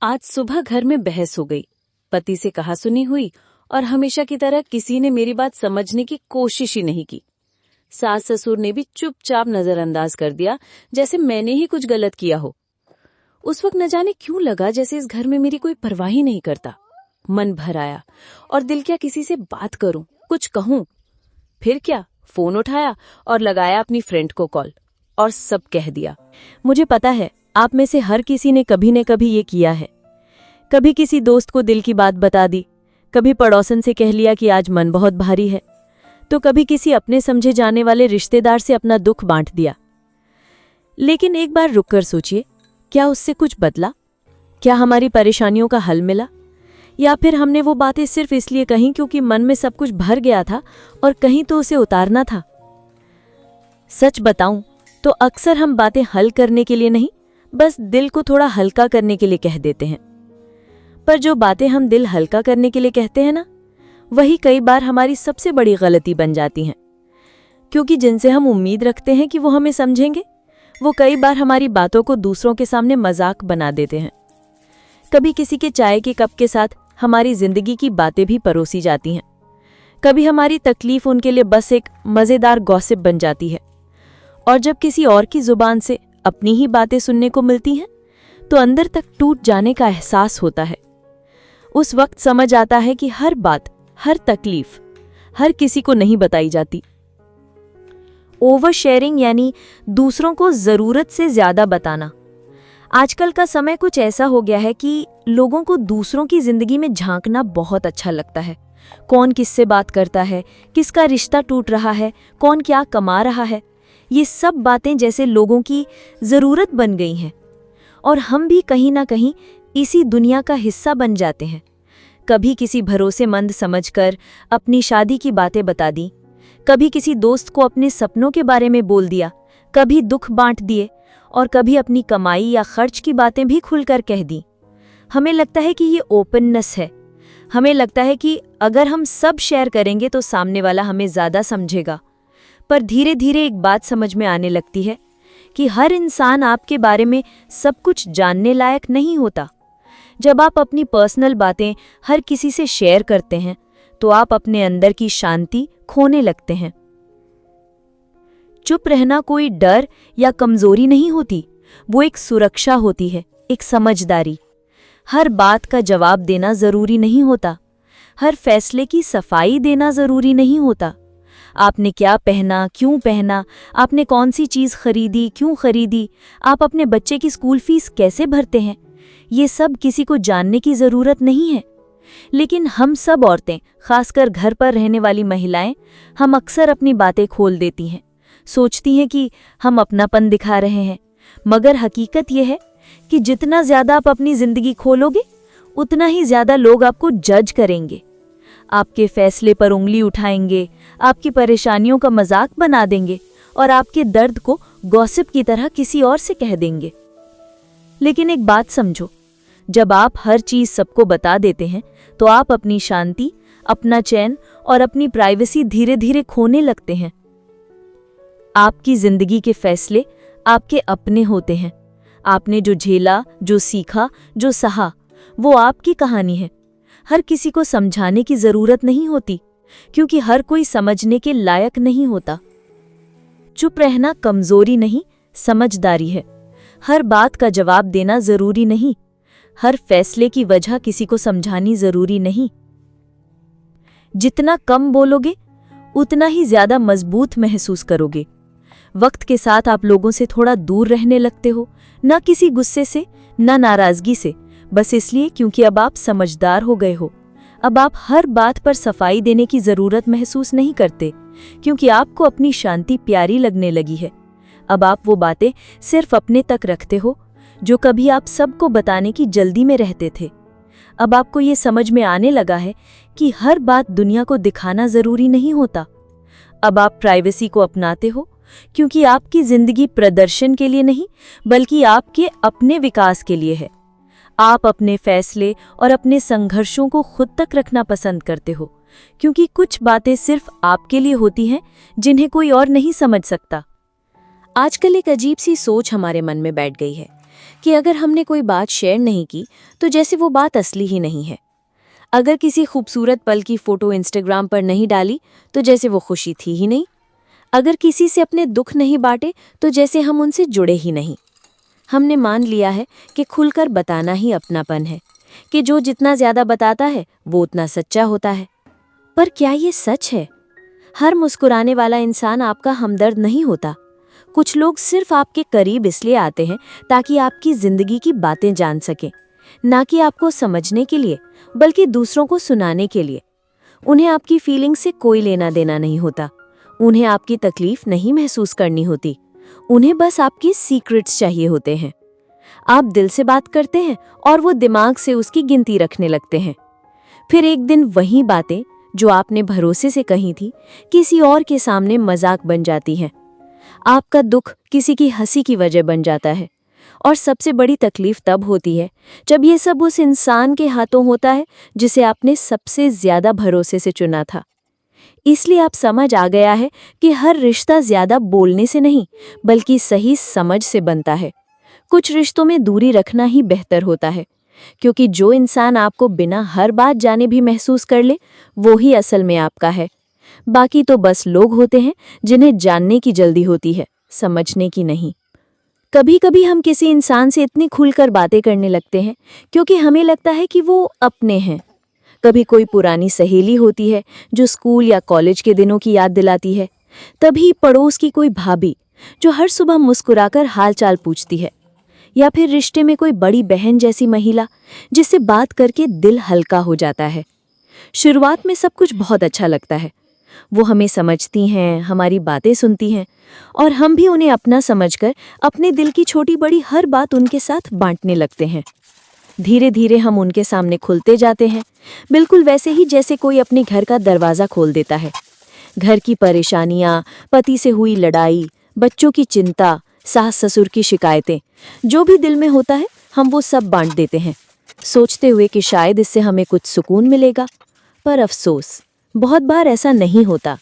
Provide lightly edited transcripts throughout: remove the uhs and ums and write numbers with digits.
आज सुबह घर में बहस हो गई। पति से कहासुनी हुई और हमेशा की तरह किसी ने मेरी बात समझने की कोशिश ही नहीं की। सास ससुर ने भी चुपचाप नजरअंदाज कर दिया, जैसे मैंने ही कुछ गलत किया हो। उस वक्त न जाने क्यों लगा जैसे इस घर में मेरी कोई परवाह ही नहीं करता। मन भर आया और दिल क्या किसी से बात करूं, कुछ कहूं। फिर क्या, फोन उठाया और लगाया अपनी फ्रेंड को कॉल और सब कह दिया। मुझे पता है आप में से हर किसी ने कभी न कभी ये किया है। कभी किसी दोस्त को दिल की बात बता दी, कभी पड़ोसन से कह लिया कि आज मन बहुत भारी है, तो कभी किसी अपने समझे जाने वाले रिश्तेदार से अपना दुख बांट दिया। लेकिन एक बार रुककर सोचिए, क्या उससे कुछ बदला? क्या हमारी परेशानियों का हल मिला? या फिर हमने वो बातें सिर्फ इसलिए कहीं क्योंकि मन में सब कुछ भर गया था और कहीं तो उसे उतारना था? सच बताऊं तो अक्सर हम बातें हल करने के लिए नहीं, बस दिल को थोड़ा हल्का करने के लिए कह देते हैं। पर जो बातें हम दिल हल्का करने के लिए कहते हैं ना, वही कई बार हमारी सबसे बड़ी गलती बन जाती हैं। क्योंकि जिनसे हम उम्मीद रखते हैं कि वो हमें समझेंगे, वो कई बार हमारी बातों को दूसरों के सामने मजाक बना देते हैं। कभी किसी के चाय के कप के साथ हमारी जिंदगी की बातें भी परोसी जाती हैं। कभी हमारी तकलीफ उनके लिए बस एक मजेदार गॉसिप बन जाती है। और जब किसी और की जुबान से अपनी ही बातें सुनने को मिलती हैं, तो अंदर तक टूट जाने का एहसास होता है। उस वक्त समझ आता है कि हर बात, हर तकलीफ हर किसी को नहीं बताई जाती। ओवर शेयरिंग यानी दूसरों को जरूरत से ज्यादा बताना। आजकल का समय कुछ ऐसा हो गया है कि लोगों को दूसरों की जिंदगी में झांकना बहुत अच्छा लगता है। कौन किससे बात करता है, किसका रिश्ता टूट रहा है, कौन क्या कमा रहा है, ये सब बातें जैसे लोगों की जरूरत बन गई हैं। और हम भी कहीं ना कहीं इसी दुनिया का हिस्सा बन जाते हैं। कभी किसी भरोसेमंद समझकर अपनी शादी की बातें बता दी, कभी किसी दोस्त को अपने सपनों के बारे में बोल दिया, कभी दुख बांट दिए और कभी अपनी कमाई या खर्च की बातें भी खुलकर कह दी। हमें लगता है कि ये ओपननेस है। हमें लगता है कि अगर हम सब शेयर करेंगे तो सामने वाला हमें ज़्यादा समझेगा। पर धीरे धीरे एक बात समझ में आने लगती है कि हर इंसान आपके बारे में सब कुछ जानने लायक नहीं होता। जब आप अपनी पर्सनल बातें हर किसी से शेयर करते हैं, तो आप अपने अंदर की शांति खोने लगते हैं। चुप रहना कोई डर या कमजोरी नहीं होती, वो एक सुरक्षा होती है, एक समझदारी। हर बात का जवाब देना जरूरी नहीं होता, हर फैसले की सफाई देना जरूरी नहीं होता। आपने क्या पहना, क्यों पहना, आपने कौन सी चीज़ खरीदी, क्यों खरीदी, आप अपने बच्चे की स्कूल फीस कैसे भरते हैं, ये सब किसी को जानने की ज़रूरत नहीं है। लेकिन हम सब औरतें, खासकर घर पर रहने वाली महिलाएं, हम अक्सर अपनी बातें खोल देती हैं। सोचती हैं कि हम अपनापन दिखा रहे हैं, मगर हकीकत यह है कि जितना ज़्यादा आप अपनी ज़िंदगी खोलोगे, उतना ही ज़्यादा लोग आपको जज करेंगे, आपके फैसले पर उंगली उठाएंगे, आपकी परेशानियों का मजाक बना देंगे और आपके दर्द को गॉसिप की तरह किसी और से कह देंगे। लेकिन एक बात समझो, जब आप हर चीज सबको बता देते हैं, तो आप अपनी शांति, अपना चैन और अपनी प्राइवेसी धीरे धीरे खोने लगते हैं। आपकी जिंदगी के फैसले आपके अपने होते हैं। आपने जो झेला, जो सीखा, जो सहा, वो आपकी कहानी है। हर किसी को समझाने की जरूरत नहीं होती, क्योंकि हर कोई समझने के लायक नहीं होता। चुप रहना कमजोरी नहीं, समझदारी है। हर बात का जवाब देना जरूरी नहीं, हर फैसले की वजह किसी को समझानी जरूरी नहीं। जितना कम बोलोगे, उतना ही ज्यादा मजबूत महसूस करोगे। वक्त के साथ आप लोगों से थोड़ा दूर रहने लगते हो, ना किसी गुस्से से, ना नाराजगी से, बस इसलिए क्योंकि अब आप समझदार हो गए हो। अब आप हर बात पर सफाई देने की जरूरत महसूस नहीं करते, क्योंकि आपको अपनी शांति प्यारी लगने लगी है। अब आप वो बातें सिर्फ अपने तक रखते हो जो कभी आप सबको बताने की जल्दी में रहते थे। अब आपको ये समझ में आने लगा है कि हर बात दुनिया को दिखाना जरूरी नहीं होता। अब आप प्राइवेसी को अपनाते हो, क्योंकि आपकी जिंदगी प्रदर्शन के लिए नहीं, बल्कि आपके अपने विकास के लिए है। आप अपने फैसले और अपने संघर्षों को खुद तक रखना पसंद करते हो, क्योंकि कुछ बातें सिर्फ आपके लिए होती हैं जिन्हें कोई और नहीं समझ सकता। आजकल एक अजीब सी सोच हमारे मन में बैठ गई है कि अगर हमने कोई बात शेयर नहीं की तो जैसे वो बात असली ही नहीं है। अगर किसी खूबसूरत पल की फोटो इंस्टाग्राम पर नहीं डाली तो जैसे वो खुशी थी ही नहीं। अगर किसी से अपने दुख नहीं बांटे तो जैसे हम उनसे जुड़े ही नहीं। हमने मान लिया है कि खुलकर बताना ही अपनापन है, कि जो जितना ज्यादा बताता है वो उतना सच्चा होता है। पर क्या ये सच है? हर मुस्कुराने वाला इंसान आपका हमदर्द नहीं होता। कुछ लोग सिर्फ आपके करीब इसलिए आते हैं ताकि आपकी जिंदगी की बातें जान सकें, ना कि आपको समझने के लिए, बल्कि दूसरों को सुनाने के लिए। उन्हें आपकी फीलिंग से कोई लेना देना नहीं होता। उन्हें आपकी तकलीफ नहीं महसूस करनी होती। उन्हें बस आपकी सीक्रेट्स चाहिए होते हैं। आप दिल से बात करते हैं और वो दिमाग से उसकी गिनती रखने लगते हैं। फिर एक दिन वही बातें जो आपने भरोसे से कही थी किसी और के सामने मजाक बन जाती हैं। आपका दुख किसी की हंसी की वजह बन जाता है। और सबसे बड़ी तकलीफ तब होती है जब ये सब उस इंसान के हाथों होता है जिसे आपने सबसे ज्यादा भरोसे से चुना था। इसलिए आप समझ आ गया है कि हर रिश्ता ज्यादा बोलने से नहीं, बल्कि सही समझ से बनता है। कुछ रिश्तों में दूरी रखना ही बेहतर होता है, क्योंकि जो इंसान आपको बिना हर बात जाने भी महसूस कर ले, वो ही असल में आपका है। बाकी तो बस लोग होते हैं जिन्हें जानने की जल्दी होती है, समझने की नहीं। कभी कभी हम किसी इंसान से इतनी खुलकर बातें करने लगते हैं क्योंकि हमें लगता है कि वो अपने हैं। कभी कोई पुरानी सहेली होती है जो स्कूल या कॉलेज के दिनों की याद दिलाती है। तभी पड़ोस की कोई भाभी जो हर सुबह मुस्कुराकर हालचाल पूछती है। या फिर रिश्ते में कोई बड़ी बहन जैसी महिला जिससे बात करके दिल हल्का हो जाता है। शुरुआत में सब कुछ बहुत अच्छा लगता है। वो हमें समझती हैं, हमारी बातें सुनती हैं और हम भी उन्हें अपना समझकर अपने दिल की छोटी बड़ी हर बात उनके साथ बांटने लगते हैं। धीरे धीरे हम उनके सामने खुलते जाते हैं, बिल्कुल वैसे ही जैसे कोई अपने घर का दरवाज़ा खोल देता है। घर की परेशानियाँ, पति से हुई लड़ाई, बच्चों की चिंता, सास ससुर की शिकायतें, जो भी दिल में होता है हम वो सब बांट देते हैं, सोचते हुए कि शायद इससे हमें कुछ सुकून मिलेगा। पर अफसोस, बहुत बार ऐसा नहीं होता।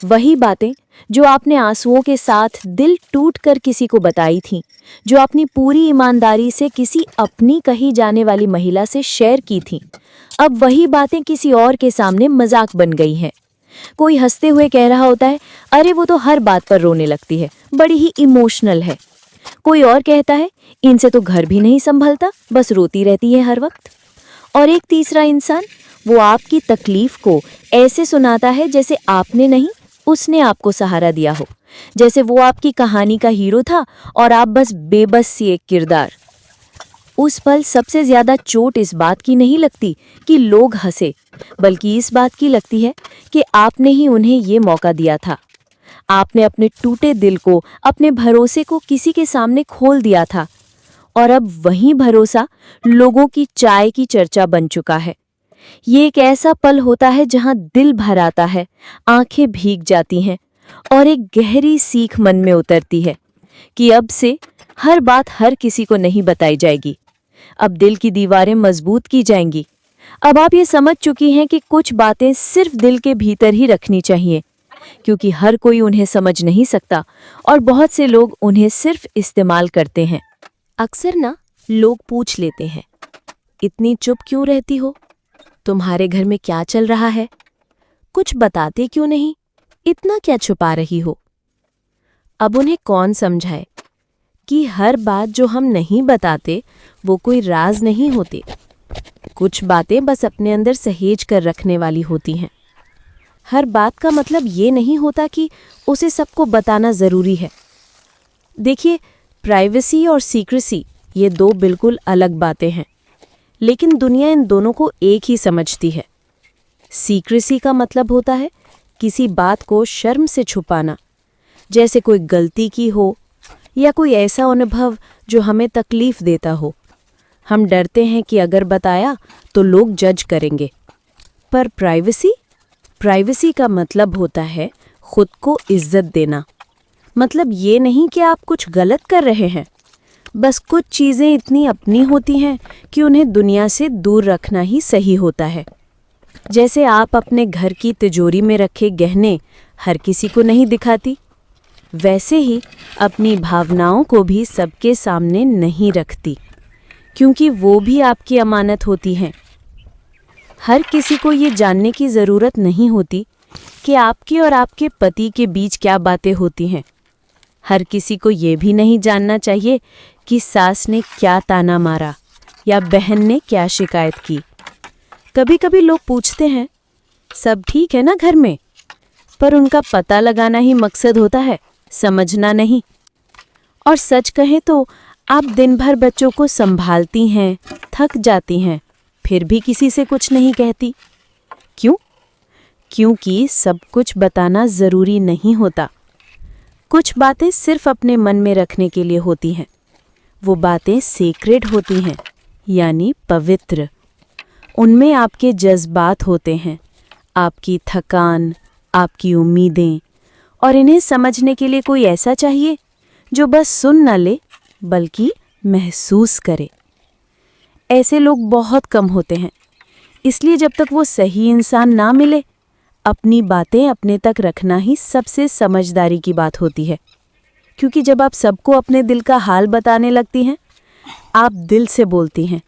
वही बातें जो आपने आंसुओं के साथ दिल टूट कर किसी को बताई थीं, जो अपनी पूरी ईमानदारी से किसी अपनी कही जाने वाली महिला से शेयर की थीं, अब वही बातें किसी और के सामने मजाक बन गई हैं। कोई हंसते हुए कह रहा होता है, अरे वो तो हर बात पर रोने लगती है, बड़ी ही इमोशनल है। कोई और कहता है, इनसे तो घर भी नहीं संभलता, बस रोती रहती है हर वक्त। और एक तीसरा इंसान वो आपकी तकलीफ को ऐसे सुनाता है जैसे आपने नहीं, उसने आपको सहारा दिया हो, जैसे वो आपकी कहानी का हीरो था और आप बस बेबस सी एक किरदार। उस पल सबसे ज्यादा चोट इस बात की नहीं लगती कि लोग हंसे, बल्कि इस बात की लगती है कि आपने ही उन्हें ये मौका दिया था। आपने अपने टूटे दिल को, अपने भरोसे को किसी के सामने खोल दिया था और अब वही भरोसा लोगों की चाय की चर्चा बन चुका है। ये एक ऐसा पल होता है जहां दिल भर आता है, आंखें भीग जाती हैं और एक गहरी सीख मन में उतरती है कि अब से हर बात हर किसी को नहीं बताई जाएगी। अब दिल की दीवारें मजबूत की जाएंगी। अब आप ये समझ चुकी हैं कि कुछ बातें सिर्फ दिल के भीतर ही रखनी चाहिए, क्योंकि हर कोई उन्हें समझ नहीं सकता और बहुत से लोग उन्हें सिर्फ इस्तेमाल करते हैं। अक्सर ना लोग पूछ लेते हैं, इतनी चुप क्यों रहती हो? तुम्हारे घर में क्या चल रहा है? कुछ बताते क्यों नहीं? इतना क्या छुपा रही हो? अब उन्हें कौन समझाए कि हर बात जो हम नहीं बताते वो कोई राज नहीं होती। कुछ बातें बस अपने अंदर सहेज कर रखने वाली होती हैं। हर बात का मतलब ये नहीं होता कि उसे सबको बताना ज़रूरी है। देखिए, प्राइवेसी और सीक्रेसी ये दो बिल्कुल अलग बातें हैं, लेकिन दुनिया इन दोनों को एक ही समझती है। सीक्रेसी का मतलब होता है किसी बात को शर्म से छुपाना, जैसे कोई गलती की हो या कोई ऐसा अनुभव जो हमें तकलीफ देता हो। हम डरते हैं कि अगर बताया तो लोग जज करेंगे। पर प्राइवेसी का मतलब होता है खुद को इज्जत देना। मतलब ये नहीं कि आप कुछ गलत कर रहे हैं, बस कुछ चीज़ें इतनी अपनी होती हैं कि उन्हें दुनिया से दूर रखना ही सही होता है। जैसे आप अपने घर की तिजोरी में रखे गहने हर किसी को नहीं दिखाती, वैसे ही अपनी भावनाओं को भी सबके सामने नहीं रखती, क्योंकि वो भी आपकी अमानत होती हैं। हर किसी को ये जानने की ज़रूरत नहीं होती कि आपके और आपके पति के बीच क्या बातें होती हैं। हर किसी को ये भी नहीं जानना चाहिए कि सास ने क्या ताना मारा या बहन ने क्या शिकायत की। कभी कभी लोग पूछते हैं, सब ठीक है ना घर में? पर उनका पता लगाना ही मकसद होता है, समझना नहीं। और सच कहें तो आप दिन भर बच्चों को संभालती हैं, थक जाती हैं, फिर भी किसी से कुछ नहीं कहती। क्यों? क्योंकि सब कुछ बताना ज़रूरी नहीं होता। कुछ बातें सिर्फ अपने मन में रखने के लिए होती हैं। वो बातें सीक्रेट होती हैं, यानी पवित्र। उनमें आपके जज्बात होते हैं, आपकी थकान, आपकी उम्मीदें, और इन्हें समझने के लिए कोई ऐसा चाहिए जो बस सुन न ले बल्कि महसूस करे। ऐसे लोग बहुत कम होते हैं, इसलिए जब तक वो सही इंसान ना मिले, अपनी बातें अपने तक रखना ही सबसे समझदारी की बात होती है। क्योंकि जब आप सबको अपने दिल का हाल बताने लगती हैं, आप दिल से बोलती हैं,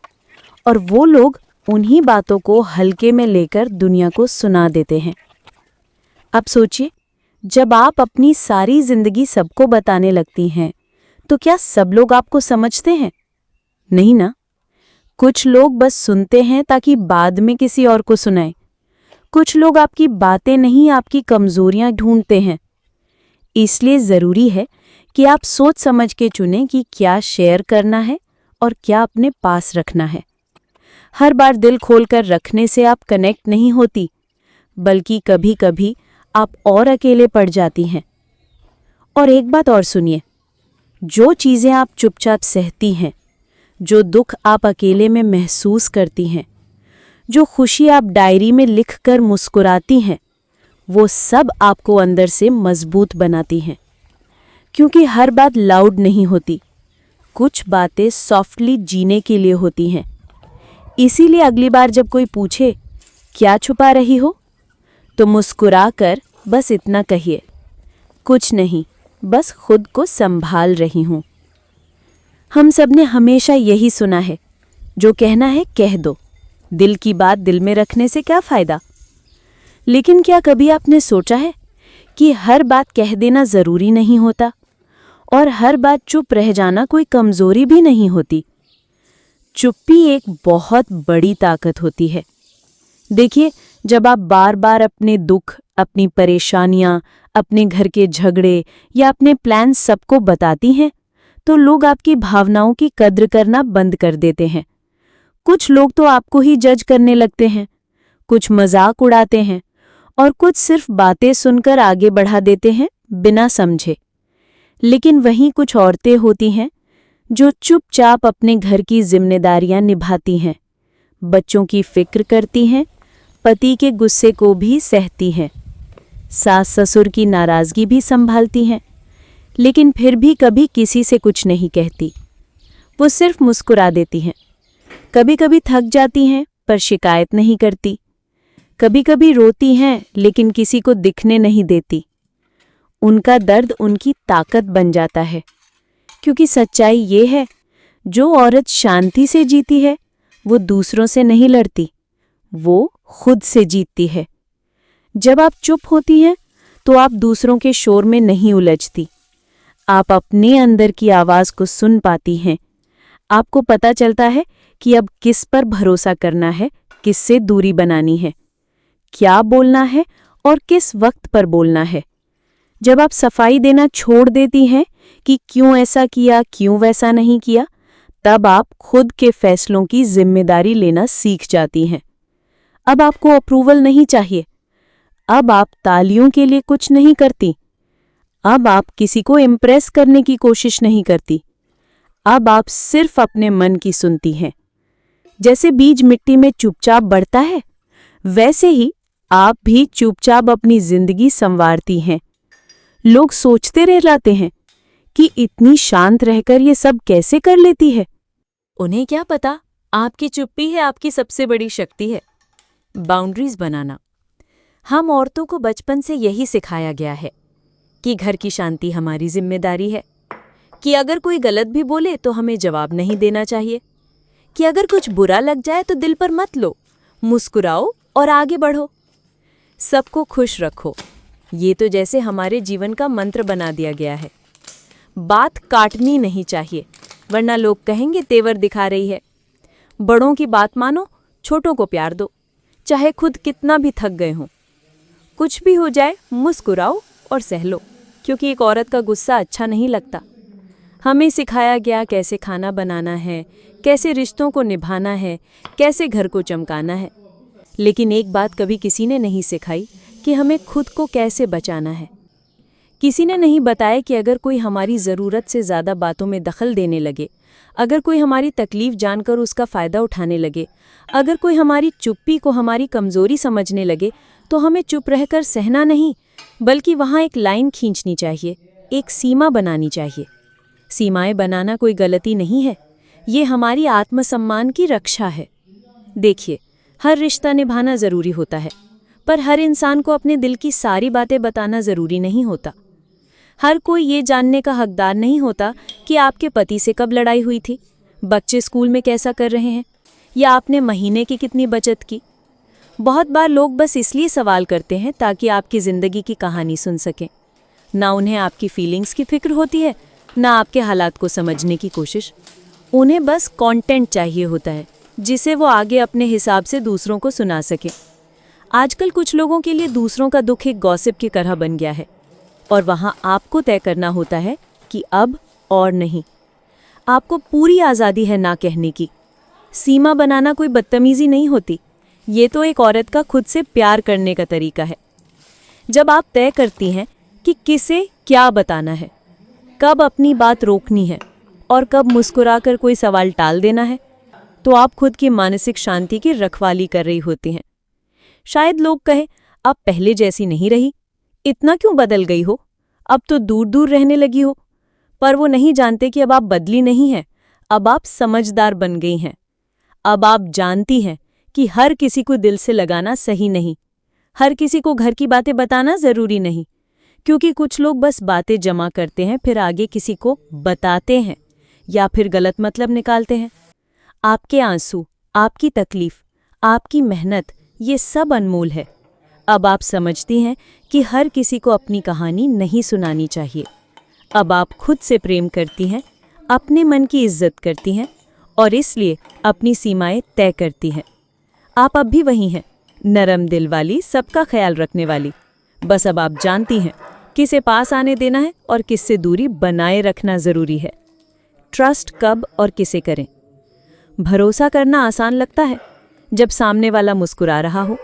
और वो लोग उन्हीं बातों को हल्के में लेकर दुनिया को सुना देते हैं। अब सोचिए, जब आप अपनी सारी जिंदगी सबको बताने लगती हैं, तो क्या सब लोग आपको समझते हैं? नहीं ना। कुछ लोग बस सुनते हैं ताकि बाद में किसी और को सुनाएं। कुछ लोग आपकी बातें नहीं, आपकी कमजोरियां ढूंढते हैं। इसलिए ज़रूरी है कि आप सोच समझ के चुनें कि क्या शेयर करना है और क्या अपने पास रखना है। हर बार दिल खोलकर रखने से आप कनेक्ट नहीं होती, बल्कि कभी कभी आप और अकेले पड़ जाती हैं। और एक बात और सुनिए, जो चीज़ें आप चुपचाप सहती हैं, जो दुख आप अकेले में महसूस करती हैं, जो खुशी आप डायरी में लिखकर मुस्कुराती हैं, वो सब आपको अंदर से मजबूत बनाती हैं। क्योंकि हर बात लाउड नहीं होती, कुछ बातें सॉफ्टली जीने के लिए होती हैं। इसीलिए अगली बार जब कोई पूछे, क्या छुपा रही हो, तो मुस्कुराकर बस इतना कहिए, कुछ नहीं, बस खुद को संभाल रही हूँ। हम सब ने हमेशा यही सुना है, जो कहना है कह दो, दिल की बात दिल में रखने से क्या फ़ायदा। लेकिन क्या कभी आपने सोचा है कि हर बात कह देना ज़रूरी नहीं होता, और हर बात चुप रह जाना कोई कमज़ोरी भी नहीं होती। चुप्पी एक बहुत बड़ी ताकत होती है। देखिए, जब आप बार बार अपने दुख, अपनी परेशानियां, अपने घर के झगड़े या अपने प्लान सबको बताती हैं, तो लोग आपकी भावनाओं की कद्र करना बंद कर देते हैं। कुछ लोग तो आपको ही जज करने लगते हैं, कुछ मजाक उड़ाते हैं, और कुछ सिर्फ बातें सुनकर आगे बढ़ा देते हैं बिना समझे। लेकिन वहीं कुछ औरतें होती हैं जो चुपचाप अपने घर की जिम्मेदारियां निभाती हैं, बच्चों की फिक्र करती हैं, पति के गुस्से को भी सहती हैं, सास ससुर की नाराज़गी भी संभालती हैं, लेकिन फिर भी कभी किसी से कुछ नहीं कहती। वो सिर्फ मुस्कुरा देती हैं। कभी कभी थक जाती हैं पर शिकायत नहीं करती। कभी कभी रोती हैं लेकिन किसी को दिखने नहीं देती। उनका दर्द उनकी ताकत बन जाता है, क्योंकि सच्चाई ये है, जो औरत शांति से जीती है वो दूसरों से नहीं लड़ती, वो खुद से जीतती है। जब आप चुप होती हैं तो आप दूसरों के शोर में नहीं उलझती, आप अपने अंदर की आवाज़ को सुन पाती हैं। आपको पता चलता है कि अब किस पर भरोसा करना है, किससे दूरी बनानी है, क्या बोलना है और किस वक्त पर बोलना है। जब आप सफाई देना छोड़ देती हैं कि क्यों ऐसा किया, क्यों वैसा नहीं किया, तब आप खुद के फैसलों की जिम्मेदारी लेना सीख जाती हैं। अब आपको अप्रूवल नहीं चाहिए, अब आप तालियों के लिए कुछ नहीं करती, अब आप किसी को इम्प्रेस करने की कोशिश नहीं करती, अब आप सिर्फ अपने मन की सुनती हैं। जैसे बीज मिट्टी में चुपचाप बढ़ता है, वैसे ही आप भी चुपचाप अपनी जिंदगी संवारती हैं। लोग सोचते रह जाते हैं कि इतनी शांत रहकर ये सब कैसे कर लेती है। उन्हें क्या पता, आपकी चुप्पी है आपकी सबसे बड़ी शक्ति है। बाउंड्रीज बनाना। हम औरतों को बचपन से यही सिखाया गया है कि घर की शांति हमारी जिम्मेदारी है, कि अगर कोई गलत भी बोले तो हमें जवाब नहीं देना चाहिए, कि अगर कुछ बुरा लग जाए तो दिल पर मत लो, मुस्कुराओ और आगे बढ़ो, सबको खुश रखो। ये तो जैसे हमारे जीवन का मंत्र बना दिया गया है। बात काटनी नहीं चाहिए, वरना लोग कहेंगे तेवर दिखा रही है। बड़ों की बात मानो, छोटों को प्यार दो, चाहे खुद कितना भी थक गए हों। कुछ भी हो जाए मुस्कुराओ और सह लो, क्योंकि एक औरत का गुस्सा अच्छा नहीं लगता। हमें सिखाया गया कैसे खाना बनाना है, कैसे रिश्तों को निभाना है, कैसे घर को चमकाना है, लेकिन एक बात कभी किसी ने नहीं सिखाई कि हमें खुद को कैसे बचाना है। किसी ने नहीं बताया कि अगर कोई हमारी ज़रूरत से ज़्यादा बातों में दखल देने लगे, अगर कोई हमारी तकलीफ जानकर उसका फ़ायदा उठाने लगे, अगर कोई हमारी चुप्पी को हमारी कमज़ोरी समझने लगे, तो हमें चुप रहकर सहना नहीं, बल्कि वहाँ एक लाइन खींचनी चाहिए, एक सीमा बनानी चाहिए। सीमाएं बनाना कोई गलती नहीं है, ये हमारी आत्मसम्मान की रक्षा है। देखिए, हर रिश्ता निभाना ज़रूरी होता है, पर हर इंसान को अपने दिल की सारी बातें बताना ज़रूरी नहीं होता। हर कोई ये जानने का हकदार नहीं होता कि आपके पति से कब लड़ाई हुई थी, बच्चे स्कूल में कैसा कर रहे हैं, या आपने महीने की कितनी बचत की। बहुत बार लोग बस इसलिए सवाल करते हैं ताकि आपकी ज़िंदगी की कहानी सुन सकें। ना उन्हें आपकी फीलिंग्स की फिक्र होती है, ना आपके हालात को समझने की कोशिश। उन्हें बस कंटेंट चाहिए होता है, जिसे वो आगे अपने हिसाब से दूसरों को सुना सकें। आजकल कुछ लोगों के लिए दूसरों का दुख एक गॉसिप की तरह बन गया है, और वहाँ आपको तय करना होता है कि अब और नहीं। आपको पूरी आज़ादी है ना कहने की। सीमा बनाना कोई बदतमीज़ी नहीं होती, ये तो एक औरत का खुद से प्यार करने का तरीका है। जब आप तय करती हैं कि किसे क्या बताना है, कब अपनी बात रोकनी है और कब मुस्कुराकर कोई सवाल टाल देना है, तो आप खुद की मानसिक शांति की रखवाली कर रही होती हैं। शायद लोग कहें, अब पहले जैसी नहीं रही, इतना क्यों बदल गई हो, अब तो दूर दूर रहने लगी हो। पर वो नहीं जानते कि अब आप बदली नहीं हैं, अब आप समझदार बन गई हैं। अब आप जानती हैं कि हर किसी को दिल से लगाना सही नहीं, हर किसी को घर की बातें बताना ज़रूरी नहीं, क्योंकि कुछ लोग बस बातें जमा करते हैं, फिर आगे किसी को बताते हैं या फिर गलत मतलब निकालते हैं। आपके आंसू, आपकी तकलीफ, आपकी मेहनत, ये सब अनमोल है। अब आप समझती हैं कि हर किसी को अपनी कहानी नहीं सुनानी चाहिए। अब आप खुद से प्रेम करती हैं, अपने मन की इज्जत करती हैं और इसलिए अपनी सीमाएं तय करती हैं। आप अब भी वही हैं, नरम दिल वाली, सबका ख्याल रखने वाली। बस अब आप जानती हैं किसे पास आने देना है और किससे दूरी बनाए रखना ज़रूरी है। ट्रस्ट कब और किसे करें? भरोसा करना आसान लगता है जब सामने वाला मुस्कुरा रहा हो,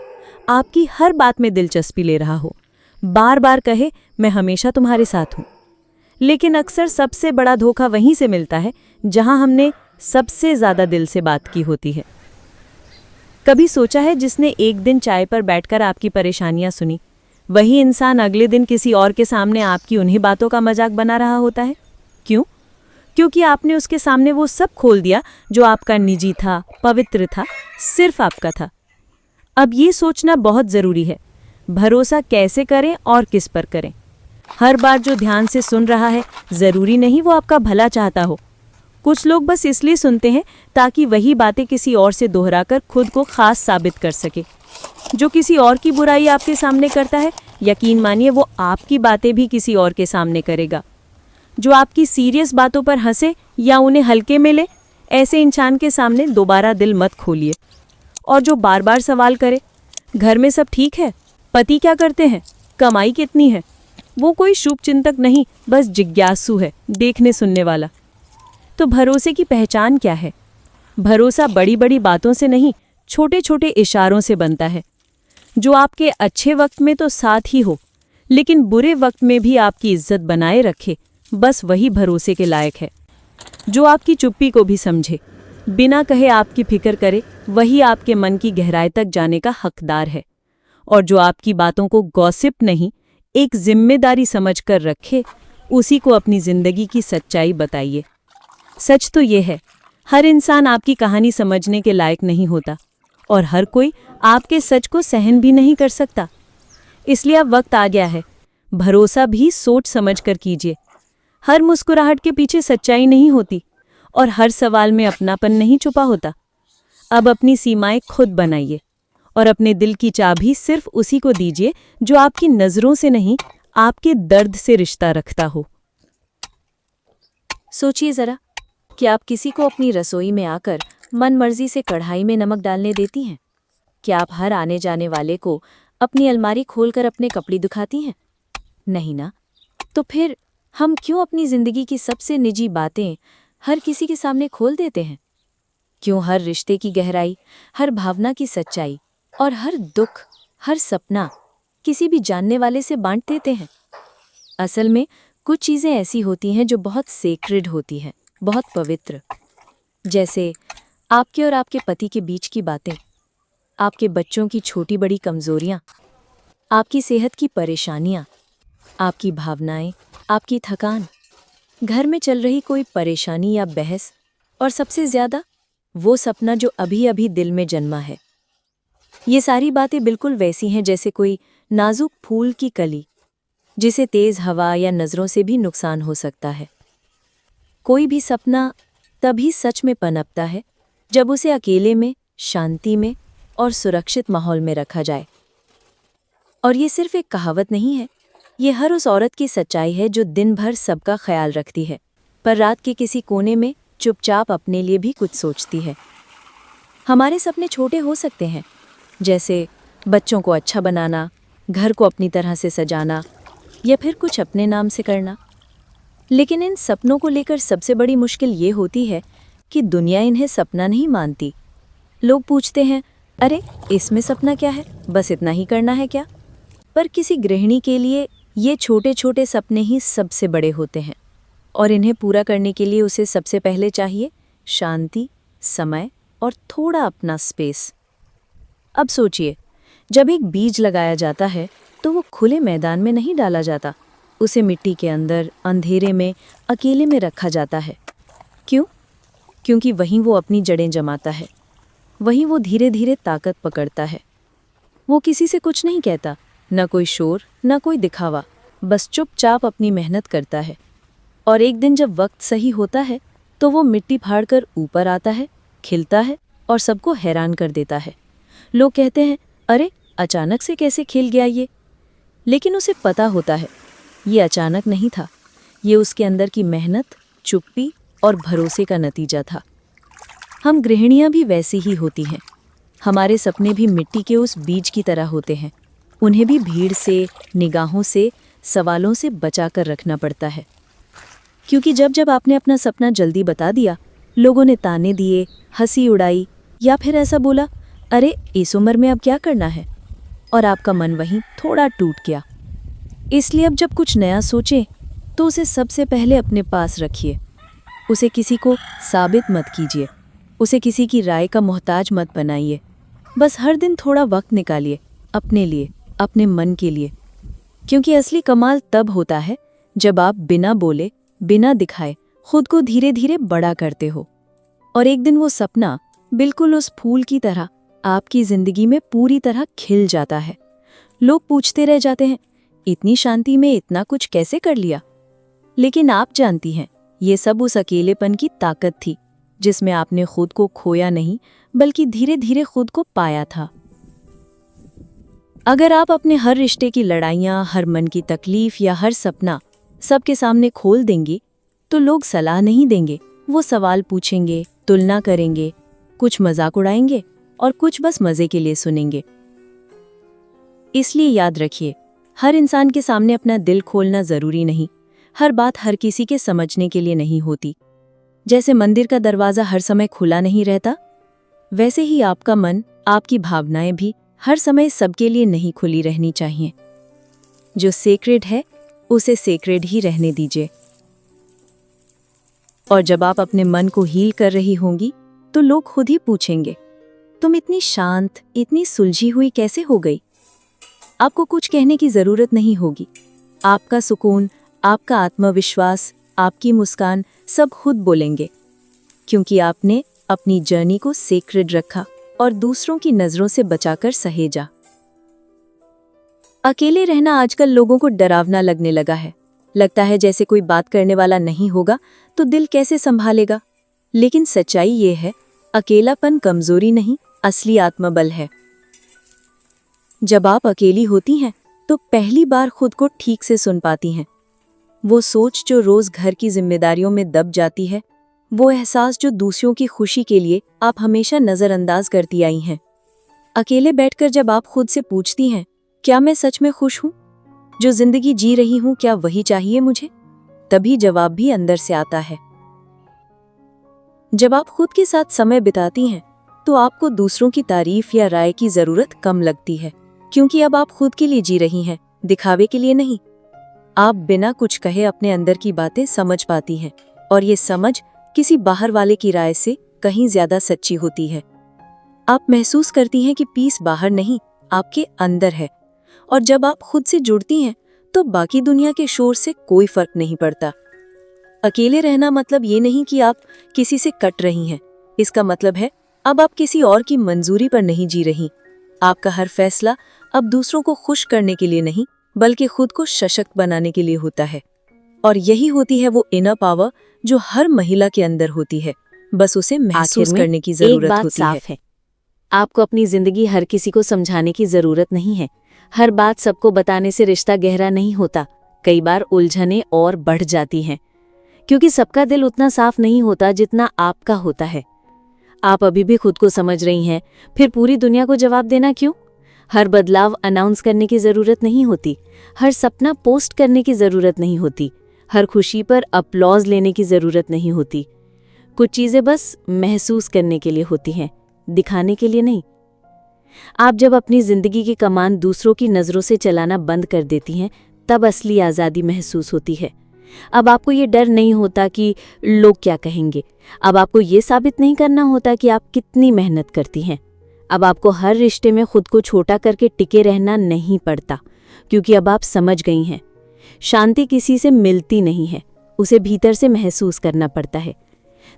आपकी हर बात में दिलचस्पी ले रहा हो, बार बार कहे मैं हमेशा तुम्हारे साथ हूँ। लेकिन अक्सर सबसे बड़ा धोखा वहीं से मिलता है जहां हमने सबसे ज़्यादा दिल से बात की होती है। कभी सोचा है जिसने एक दिन चाय पर बैठकर आपकी परेशानियां सुनी, वही इंसान अगले दिन किसी और के सामने आपकी उन्हीं बातों का मजाक बना रहा होता है? क्यों? क्योंकि आपने उसके सामने वो सब खोल दिया जो आपका निजी था, पवित्र था, सिर्फ आपका था। अब ये सोचना बहुत ज़रूरी है, भरोसा कैसे करें और किस पर करें। हर बार जो ध्यान से सुन रहा है, ज़रूरी नहीं वो आपका भला चाहता हो। कुछ लोग बस इसलिए सुनते हैं ताकि वही बातें किसी और से दोहराकर खुद को खास साबित कर सके। जो किसी और की बुराई आपके सामने करता है, यकीन मानिए वो आपकी बातें भी किसी और के सामने करेगा। जो आपकी सीरियस बातों पर हंसे या उन्हें हल्के में ले, ऐसे इंसान के सामने दोबारा दिल मत खोलिए। और जो बार बार सवाल करे, घर में सब ठीक है, पति क्या करते हैं, कमाई कितनी है, वो कोई शुभचिंतक नहीं, बस जिज्ञासु है, देखने सुनने वाला। तो भरोसे की पहचान क्या है? भरोसा बड़ी बड़ी बातों से नहीं, छोटे छोटे इशारों से बनता है। जो आपके अच्छे वक्त में तो साथ ही हो, लेकिन बुरे वक्त में भी आपकी इज्जत बनाए रखे, बस वही भरोसे के लायक है। जो आपकी चुप्पी को भी समझे, बिना कहे आपकी फिक्र करे, वही आपके मन की गहराई तक जाने का हकदार है। और जो आपकी बातों को गॉसिप नहीं, एक जिम्मेदारी समझकर रखे, उसी को अपनी जिंदगी की सच्चाई बताइए। सच तो ये है, हर इंसान आपकी कहानी समझने के लायक नहीं होता और हर कोई आपके सच को सहन भी नहीं कर सकता। इसलिए अब वक्त आ गया है, भरोसा भी सोच समझकर कीजिए। हर मुस्कुराहट के पीछे सच्चाई नहीं होती और हर सवाल में अपनापन नहीं छुपा होता। अब अपनी सीमाएं खुद बनाइए और अपने दिल की चाबी सिर्फ उसी को दीजिए जो आपकी नजरों से नहीं, आपके दर्द से रिश्ता रखता हो। सोचिए जरा कि आप किसी को अपनी रसोई में आकर मनमर्जी से कढ़ाई में नमक डालने देती हैं? क्या आप हर आने जाने वाले को अपनी अलमारी खोलकर अपने कपड़े दिखाती हैं? नहीं ना। तो फिर हम क्यों अपनी जिंदगी की सबसे निजी बातें हर किसी के सामने खोल देते हैं? क्यों हर रिश्ते की गहराई, हर भावना की सच्चाई और हर दुख, हर सपना किसी भी जानने वाले से बांट देते हैं? असल में कुछ चीजें ऐसी होती हैं जो बहुत सेक्रेड होती हैं, बहुत पवित्र। जैसे आपके और आपके पति के बीच की बातें, आपके बच्चों की छोटी बड़ी कमजोरियां, आपकी सेहत की परेशानियां, आपकी भावनाएं, आपकी थकान, घर में चल रही कोई परेशानी या बहस, और सबसे ज्यादा वो सपना जो अभी अभी दिल में जन्मा है। ये सारी बातें बिल्कुल वैसी हैं जैसे कोई नाजुक फूल की कली, जिसे तेज हवा या नजरों से भी नुकसान हो सकता है। कोई भी सपना तभी सच में पनपता है जब उसे अकेले में, शांति में और सुरक्षित माहौल में रखा जाए। और ये सिर्फ एक कहावत नहीं है, ये हर उस औरत की सच्चाई है जो दिन भर सबका ख्याल रखती है, पर रात के किसी कोने में चुपचाप अपने लिए भी कुछ सोचती है। हमारे सपने छोटे हो सकते हैं, जैसे बच्चों को अच्छा बनाना, घर को अपनी तरह से सजाना या फिर कुछ अपने नाम से करना। लेकिन इन सपनों को लेकर सबसे बड़ी मुश्किल ये होती है कि दुनिया इन्हें सपना नहीं मानती। लोग पूछते हैं, अरे इसमें सपना क्या है, बस इतना ही करना है क्या? पर किसी गृहिणी के लिए ये छोटे छोटे सपने ही सबसे बड़े होते हैं, और इन्हें पूरा करने के लिए उसे सबसे पहले चाहिए शांति, समय और थोड़ा अपना स्पेस। अब सोचिए, जब एक बीज लगाया जाता है तो वो खुले मैदान में नहीं डाला जाता, उसे मिट्टी के अंदर अंधेरे में अकेले में रखा जाता है। क्यों? क्योंकि वहीं वो अपनी जड़ें जमाता है, वहीं वो धीरे धीरे ताकत पकड़ता है। वो किसी से कुछ नहीं कहता, न कोई शोर, न कोई दिखावा, बस चुपचाप अपनी मेहनत करता है। और एक दिन जब वक्त सही होता है तो वो मिट्टी फाड़कर ऊपर आता है, खिलता है और सबको हैरान कर देता है। लोग कहते हैं, अरे अचानक से कैसे खिल गया ये? लेकिन उसे पता होता है ये अचानक नहीं था, ये उसके अंदर की मेहनत, चुप्पी और भरोसे का नतीजा था। हम गृहिणियां भी वैसी ही होती हैं। हमारे सपने भी मिट्टी के उस बीज की तरह होते हैं। उन्हें भी भीड़ से, निगाहों से, सवालों से बचाकर रखना पड़ता है। क्योंकि जब जब आपने अपना सपना जल्दी बता दिया, लोगों ने ताने दिए, हंसी उड़ाई या फिर ऐसा बोला, अरे इस उम्र में अब क्या करना है, और आपका मन वहीं थोड़ा टूट गया। इसलिए अब जब कुछ नया सोचें तो उसे सबसे पहले अपने पास रखिए। उसे किसी को साबित मत कीजिए, उसे किसी की राय का मोहताज मत बनाइए। बस हर दिन थोड़ा वक्त निकालिए अपने लिए, अपने मन के लिए। क्योंकि असली कमाल तब होता है जब आप बिना बोले, बिना दिखाए खुद को धीरे धीरे बड़ा करते हो, और एक दिन वो सपना बिल्कुल उस फूल की तरह आपकी जिंदगी में पूरी तरह खिल जाता है। लोग पूछते रह जाते हैं, इतनी शांति में इतना कुछ कैसे कर लिया? लेकिन आप जानती हैं, ये सब उस अकेलेपन की ताकत थी जिसमें आपने खुद को खोया नहीं, बल्कि धीरे धीरे खुद को पाया था। अगर आप अपने हर रिश्ते की लड़ाइयाँ, हर मन की तकलीफ या हर सपना सबके सामने खोल देंगी, तो लोग सलाह नहीं देंगे, वो सवाल पूछेंगे, तुलना करेंगे, कुछ मजाक उड़ाएंगे और कुछ बस मजे के लिए सुनेंगे। इसलिए याद रखिए, हर इंसान के सामने अपना दिल खोलना जरूरी नहीं। हर बात हर किसी के समझने के लिए नहीं होती। जैसे मंदिर का दरवाजा हर समय खुला नहीं रहता, वैसे ही आपका मन, आपकी भावनाएं भी हर समय सबके लिए नहीं खुली रहनी चाहिए। जो सेक्रेड है उसे सेक्रेड ही रहने दीजिए। और जब आप अपने मन को हील कर रही होंगी तो लोग खुद ही पूछेंगे, तुम इतनी शांत, इतनी सुलझी हुई कैसे हो गई? आपको कुछ कहने की जरूरत नहीं होगी। आपका सुकून, आपका आत्मविश्वास, आपकी मुस्कान सब खुद बोलेंगे, क्योंकि आपने अपनी जर्नी को सेक्रेड रखा और दूसरों की नजरों से बचाकर सहेजा। अकेले रहना आजकल लोगों को डरावना लगने लगा है। लगता है जैसे कोई बात करने वाला नहीं होगा तो दिल कैसे संभालेगा। लेकिन सच्चाई ये है, अकेलापन कमजोरी नहीं, असली आत्मबल है। जब आप अकेली होती हैं तो पहली बार खुद को ठीक से सुन पाती हैं। वो सोच जो रोज घर की जिम्मेदारियों में दब जाती है, वो एहसास जो दूसरों की खुशी के लिए आप हमेशा नजरअंदाज करती आई हैं। अकेले बैठकर जब आप खुद से पूछती हैं, क्या मैं सच में खुश हूं? जो जिंदगी जी रही हूं, क्या वही चाहिए मुझे? तभी जवाब भी अंदर से आता है। जब आप खुद के साथ समय बिताती हैं तो आपको दूसरों की तारीफ या राय की जरूरत कम लगती है, क्योंकि अब आप खुद के लिए जी रही हैं, दिखावे के लिए नहीं। आप बिना कुछ कहे अपने अंदर की बातें समझ पाती हैं, और ये समझ किसी बाहर वाले की राय से कहीं ज्यादा सच्ची होती है। आप महसूस करती हैं कि पीस बाहर नहीं, आपके अंदर है। और जब आप खुद से जुड़ती हैं तो बाकी दुनिया के शोर से कोई फर्क नहीं पड़ता। अकेले रहना मतलब ये नहीं कि आप किसी से कट रही हैं। इसका मतलब है अब आप किसी और की मंजूरी पर नहीं जी रही। आपका हर फैसला अब दूसरों को खुश करने के लिए नहीं, बल्कि खुद को सशक्त बनाने के लिए होता है। और यही होती है वो इनर पावर जो हर महिला के अंदर होती है, बस उसे महसूस करने की जरूरत होती है। आपको अपनी जिंदगी हर किसी को समझाने की जरूरत नहीं है। हर बात सबको बताने से रिश्ता गहरा नहीं होता। कई बार उलझनें और बढ़ जाती हैं, क्योंकि सबका दिल उतना साफ नहीं होता जितना आपका होता है। आप अभी भी खुद को समझ रही हैं, फिर पूरी दुनिया को जवाब देना क्यों? हर बदलाव अनाउंस करने की जरूरत नहीं होती। हर सपना पोस्ट करने की जरूरत नहीं होती। हर खुशी पर अपलॉज लेने की जरूरत नहीं होती। कुछ चीजें बस महसूस करने के लिए होती हैं, दिखाने के लिए नहीं। आप जब अपनी जिंदगी की कमान दूसरों की नजरों से चलाना बंद कर देती हैं, तब असली आजादी महसूस होती है। अब आपको ये डर नहीं होता कि लोग क्या कहेंगे। अब आपको ये साबित नहीं करना होता कि आप कितनी मेहनत करती हैं। अब आपको हर रिश्ते में खुद को छोटा करके टिके रहना नहीं पड़ता, क्योंकि अब आप समझ गई हैं, शांति किसी से मिलती नहीं है, उसे भीतर से महसूस करना पड़ता है।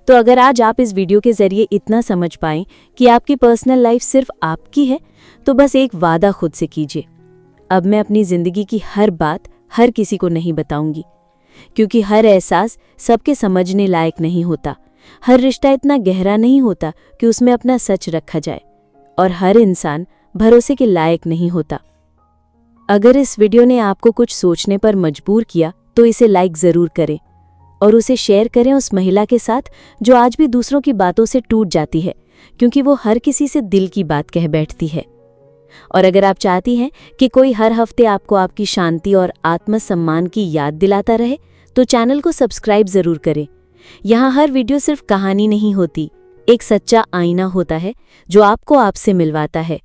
तो अगर आज आप इस वीडियो के जरिए इतना समझ पाएं कि आपकी पर्सनल लाइफ सिर्फ आपकी है, तो बस एक वादा खुद से कीजिए, अब मैं अपनी जिंदगी की हर बात हर किसी को नहीं बताऊंगी, क्योंकि हर एहसास सबके समझने लायक नहीं होता। हर रिश्ता इतना गहरा नहीं होता कि उसमें अपना सच रखा जाए, और हर इंसान भरोसे के लायक नहीं होता। अगर इस वीडियो ने आपको कुछ सोचने पर मजबूर किया तो इसे लाइक जरूर करें, और उसे शेयर करें उस महिला के साथ जो आज भी दूसरों की बातों से टूट जाती है, क्योंकि वो हर किसी से दिल की बात कह बैठती है। और अगर आप चाहती हैं कि कोई हर हफ्ते आपको आपकी शांति और आत्मसम्मान की याद दिलाता रहे, तो चैनल को सब्सक्राइब जरूर करें। यहाँ हर वीडियो सिर्फ कहानी नहीं होती, एक सच्चा आईना होता है जो आपको आपसे मिलवाता है।